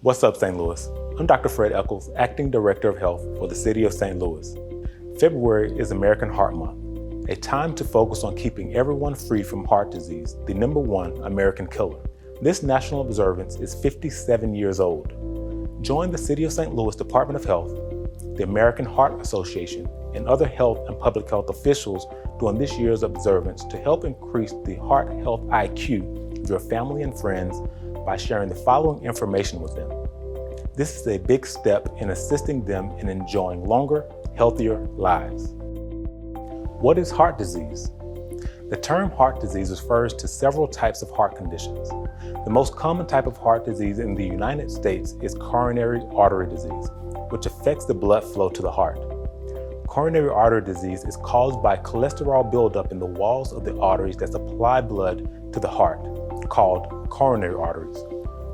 What's up, St. Louis? I'm Dr. Fred Echols, Acting Director of Health for the City of St. Louis. February is American Heart Month, a time to focus on keeping everyone free from heart disease, the #1 American killer. This national observance is 57 years old. Join the City of St. Louis Department of Health, the American Heart Association, and other health and public health officials during this year's observance to help increase the heart health IQ of your family and friends by sharing the following information with them. This is a big step in assisting them in enjoying longer, healthier lives. What is heart disease? The term heart disease refers to several types of heart conditions. The most common type of heart disease in the United States is coronary artery disease, which affects the blood flow to the heart. Coronary artery disease is caused by cholesterol buildup in the walls of the arteries that supply blood to the heart, called coronary arteries.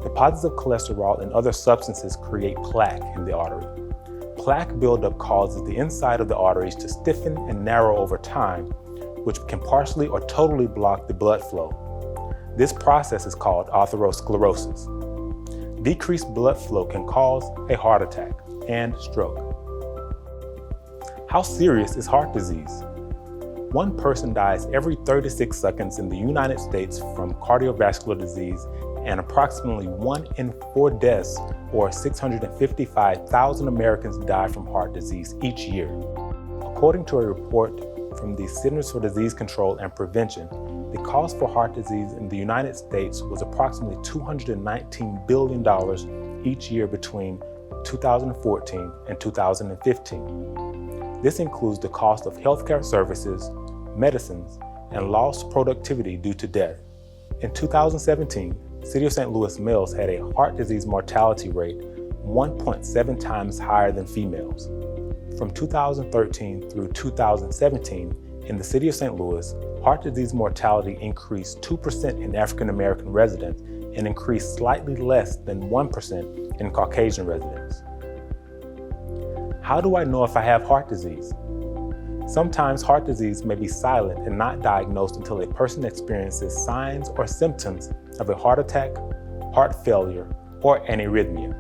Deposits of cholesterol and other substances create plaque in the artery. Plaque buildup causes the inside of the arteries to stiffen and narrow over time, which can partially or totally block the blood flow. This process is called atherosclerosis. Decreased blood flow can cause a heart attack and stroke. How serious is heart disease? One person dies every 36 seconds in the United States from cardiovascular disease, and approximately 1 in 4 deaths, or 655,000 Americans, die from heart disease each year. According to a report from the Centers for Disease Control and Prevention, the cost for heart disease in the United States was approximately $219 billion each year between 2014 and 2015. This includes the cost of healthcare services, medicines, and lost productivity due to death. In 2017, City of St. Louis males had a heart disease mortality rate 1.7 times higher than females. From 2013 through 2017, in the City of St. Louis, heart disease mortality increased 2% in African American residents and increased slightly less than 1% in Caucasian residents. How do I know if I have heart disease? Sometimes heart disease may be silent and not diagnosed until a person experiences signs or symptoms of a heart attack, heart failure, or an arrhythmia.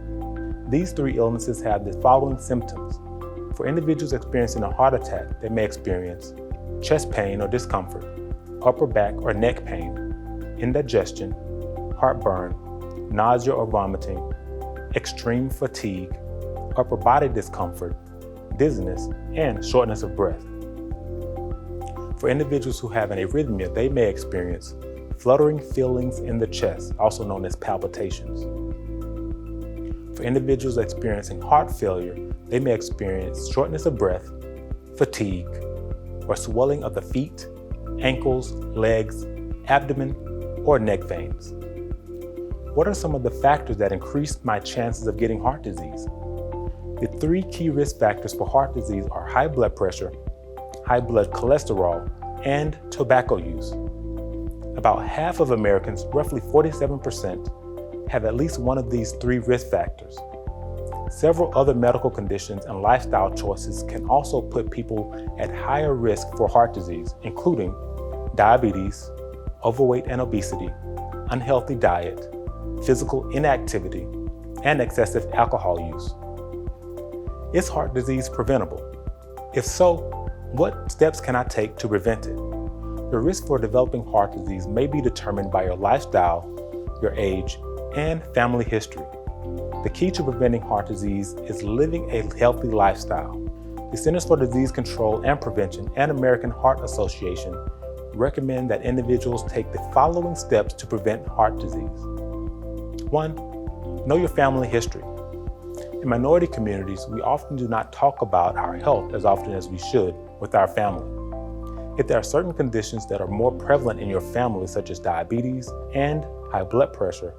These 3 illnesses have the following symptoms. For individuals experiencing a heart attack, they may experience chest pain or discomfort, upper back or neck pain, indigestion, heartburn, nausea or vomiting, extreme fatigue, upper body discomfort, dizziness, and shortness of breath. For individuals who have an arrhythmia, they may experience fluttering feelings in the chest, also known as palpitations. For individuals experiencing heart failure, they may experience shortness of breath, fatigue, or swelling of the feet, ankles, legs, abdomen, or neck veins. What are some of the factors that increase my chances of getting heart disease? The 3 key risk factors for heart disease are high blood pressure, high blood cholesterol, and tobacco use. About half of Americans, roughly 47%, have at least one of these 3 risk factors. Several other medical conditions and lifestyle choices can also put people at higher risk for heart disease, including diabetes, overweight and obesity, unhealthy diet, physical inactivity, and excessive alcohol use. Is heart disease preventable? If so, what steps can I take to prevent it? The risk for developing heart disease may be determined by your lifestyle, your age, and family history. The key to preventing heart disease is living a healthy lifestyle. The Centers for Disease Control and Prevention and American Heart Association recommend that individuals take the following steps to prevent heart disease. 1. Know your family history. In minority communities, we often do not talk about our health as often as we should with our family. If there are certain conditions that are more prevalent in your family, such as diabetes and high blood pressure,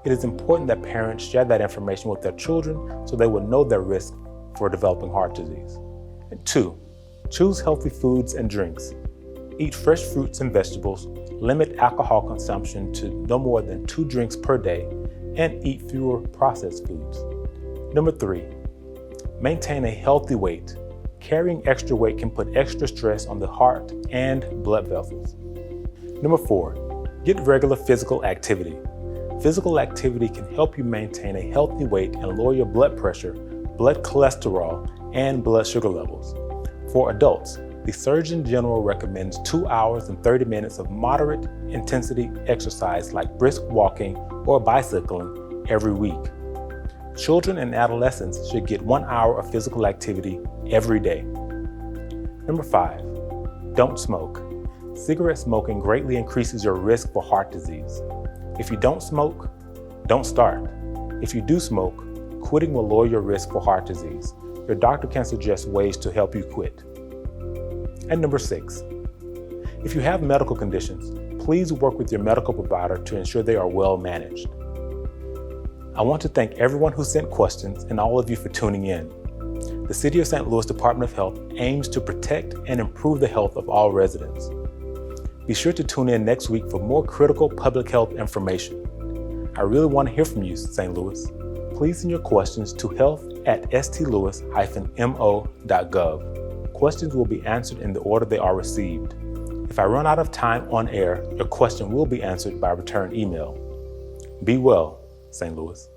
it is important that parents share that information with their children so they will know their risk for developing heart disease. And 2, choose healthy foods and drinks. Eat fresh fruits and vegetables, limit alcohol consumption to no more than 2 drinks per day, and eat fewer processed foods. Number 3, maintain a healthy weight. Carrying extra weight can put extra stress on the heart and blood vessels. Number 4, get regular physical activity. Physical activity can help you maintain a healthy weight and lower your blood pressure, blood cholesterol, and blood sugar levels. For adults, the Surgeon General recommends 2 hours and 30 minutes of moderate intensity exercise like brisk walking or bicycling every week. Children and adolescents should get 1 hour of physical activity every day. Number 5, don't smoke. Cigarette smoking greatly increases your risk for heart disease. If you don't smoke, don't start. If you do smoke, quitting will lower your risk for heart disease. Your doctor can suggest ways to help you quit. And number 6, if you have medical conditions, please work with your medical provider to ensure they are well managed. I want to thank everyone who sent questions and all of you for tuning in. The City of St. Louis Department of Health aims to protect and improve the health of all residents. Be sure to tune in next week for more critical public health information. I really want to hear from you, St. Louis. Please send your questions to health@stlouis-mo.gov. Questions will be answered in the order they are received. If I run out of time on air, your question will be answered by return email. Be well, St. Louis.